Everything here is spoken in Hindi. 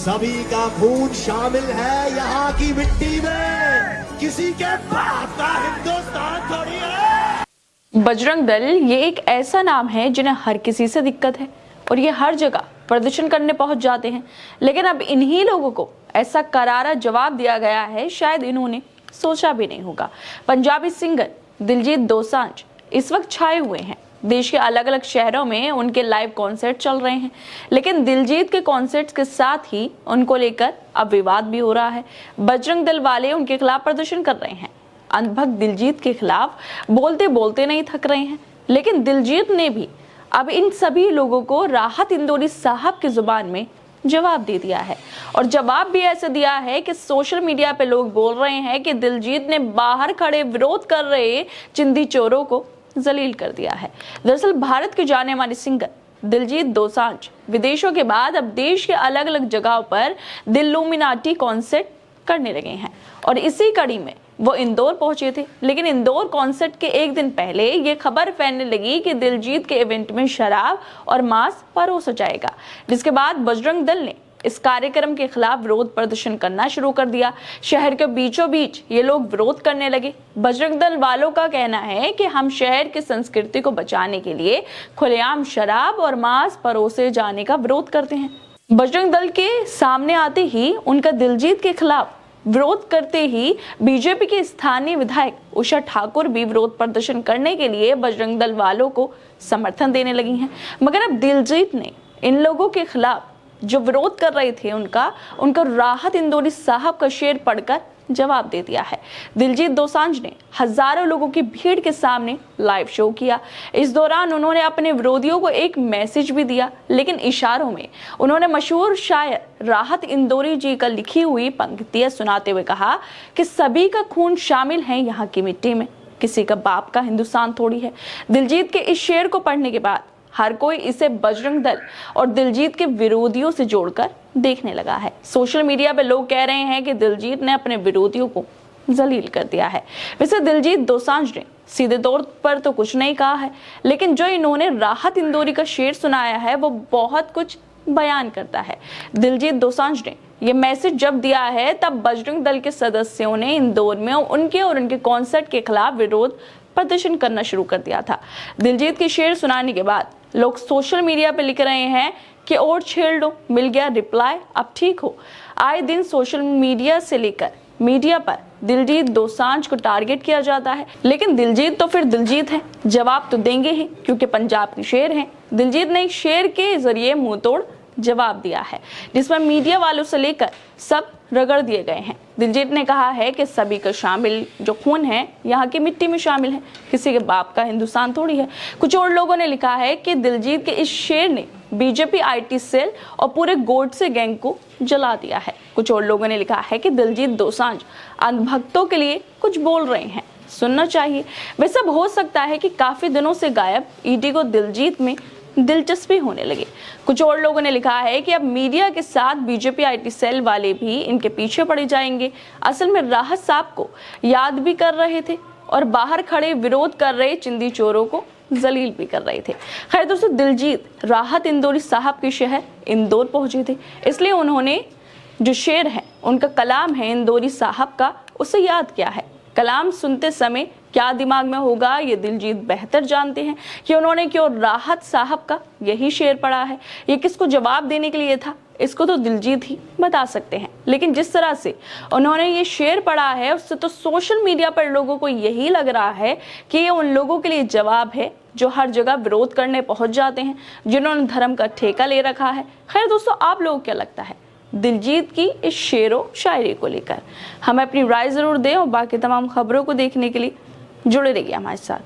सभी का खून शामिल है यहाँ की मिट्टी में, किसी के बाप का हिंदुस्तान थोड़ी है। बजरंग दल ये एक ऐसा नाम है जिन्हें हर किसी से दिक्कत है और ये हर जगह प्रदर्शन करने पहुंच जाते हैं, लेकिन अब इन्हीं लोगों को ऐसा करारा जवाब दिया गया है शायद इन्होंने सोचा भी नहीं होगा। पंजाबी सिंगर दिलजीत दोसांझ इस वक्त छाए हुए हैं। देश के अलग अलग शहरों में उनके लाइव कॉन्सर्ट चल रहे हैं, लेकिन दिलजीत के कॉन्सर्ट्स के साथ ही उनको लेकर अब विवाद भी हो रहा है। बजरंग दल वाले उनके खिलाफ प्रदर्शन कर रहे हैं। अंधभक्त दिलजीत के खिलाफ बोलते बोलते नहीं थक रहे हैं, लेकिन दिलजीत ने भी अब इन सभी लोगों को राहत इंदौरी साहब की जुबान में जवाब दे दिया है। और जवाब भी ऐसे दिया है कि सोशल मीडिया पे लोग बोल रहे हैं कि दिलजीत ने बाहर खड़े विरोध कर रहे चिंदी चोरों को जलील कर दिया है। दरअसल भारत के जाने माने सिंगर दिलजीत दोसांझ विदेशों के बाद अब देश के अलग अलग जगहों पर दिल्लुमिनाटी कॉन्सर्ट करने लगे हैं और इसी कड़ी में वो इंदौर पहुंचे थे। लेकिन इंदौर कॉन्सर्ट के एक दिन पहले ये खबर फैलने लगी कि दिलजीत के इवेंट में शराब और मांस परोसा जाएगा, जिसके बाद बजरंग दल ने इस कार्यक्रम के खिलाफ विरोध प्रदर्शन करना शुरू कर दिया। शहर के बीचों बीच ये लोग विरोध करने लगे। बजरंग दल वालों का कहना है कि हम शहर की संस्कृति को बचाने के लिए खुलेआम शराब और मांस परोसे जाने का विरोध करते हैं। बजरंग दल के सामने आते ही उनका दिलजीत के खिलाफ विरोध करते ही बीजेपी के स्थानीय विधायक उषा ठाकुर भी विरोध प्रदर्शन करने के लिए बजरंग दल वालों को समर्थन देने लगी हैं। मगर अब दिलजीत ने इन लोगों के खिलाफ जो विरोध कर रहे थे उनका राहत इंदौरी साहब का शेर पढ़कर जवाब दे दिया है। दिलजीत दोसांझ ने हजारों लोगों की भीड़ के सामने लाइव शो किया। इस दौरान उन्होंने अपने विरोधियों को एक मैसेज भी दिया, लेकिन इशारों में उन्होंने मशहूर शायर राहत इंदौरी जी का लिखी हुई पंक्तियां सुनाते हुए कहा कि सभी का खून शामिल है यहाँ की मिट्टी में, किसी का बाप का हिंदुस्तान थोड़ी है। दिलजीत के इस शेर को पढ़ने के बाद हर कोई इसे बजरंग दल और दिलजीत के विरोधियों से जोड़कर देखने लगा है। सोशल मीडिया पे लोग कह रहे हैं कि दिलजीत ने अपने विरोधियों को जलील कर दिया है। वैसे दिलजीत दोसांझ ने सीधे तौर पर तो कुछ नहीं कहा है, लेकिन जो इन्होंने राहत इंदौरी का शेर सुनाया है वो बहुत कुछ बयान करता है। दिलजीत दोसांझ ने ये मैसेज जब दिया है तब बजरंग दल के सदस्यों ने इंदौर में उनके और उनके कॉन्सर्ट के खिलाफ विरोध प्रदर्शन करना शुरू कर दिया था। दिलजीत के शेर सुनाने के बाद लोग सोशल मीडिया पे लिख रहे हैं कि और छेड़ लो, मिल गया रिप्लाई, अब ठीक हो। आए दिन सोशल मीडिया से लेकर मीडिया पर दिलजीत दोसांझ को टारगेट किया जाता है, लेकिन दिलजीत तो फिर दिलजीत है, जवाब तो देंगे ही क्योंकि पंजाब के शेर हैं। दिलजीत ने एक शेर के जरिए मुंह तोड़ जवाब दिया है, जिसमें मीडिया वालों से लेकर सब रगड़ दिए गए हैं। दिलजीत ने कहा है कि सभी का शामिल जो खून है यहाँ की मिट्टी में शामिल है, किसी के बाप का हिंदुस्तान थोड़ी है। कुछ और लोगों ने लिखा है कि दिलजीत के इस शेर ने बीजेपी आईटी सेल और पूरे गोडसे गैंग को जला दिया है। कुछ और लोगों ने लिखा है कि दिलजीत दोसांझ अंधभक्तों के लिए कुछ बोल रहे हैं, सुनना चाहिए। वे सब हो सकता है कि काफी दिनों से गायब ईडी को दिलजीत में दिलचस्पी होने लगे। कुछ और लोगों ने लिखा है कि अब मीडिया के साथ बीजेपी आईटी सेल वाले भी इनके पीछे पड़े जाएंगे। असल में राहत साहब को याद भी कर रहे थे और बाहर खड़े विरोध कर रहे चिंदी चोरों को जलील भी कर रहे थे। खैर दोस्तों, दिलजीत राहत इंदौरी साहब के शहर इंदौर पहुंचे थे, इसलिए उन्होंने जो शेर है उनका कलाम है इंदौरी साहब का, उसे याद किया है। कलाम सुनते समय क्या दिमाग में होगा ये दिलजीत बेहतर जानते हैं कि उन्होंने क्यों राहत साहब का यही शेर पढ़ा है। ये किसको जवाब देने के लिए था, इसको तो दिलजीत ही बता सकते हैं, लेकिन जिस तरह से उन्होंने ये शेर पढ़ा है उससे तो सोशल मीडिया पर लोगों को यही लग रहा है कि ये उन लोगों के लिए जवाब है जो हर जगह विरोध करने पहुंच जाते हैं, जिन्होंने धर्म का ठेका ले रखा है। खैर दोस्तों, आप लोगों को क्या लगता है दिलजीत की इस शेरो शायरी को लेकर? हमें अपनी राय जरूर दें और बाकी तमाम खबरों को देखने के लिए जुड़े रहिए हमारे साथ।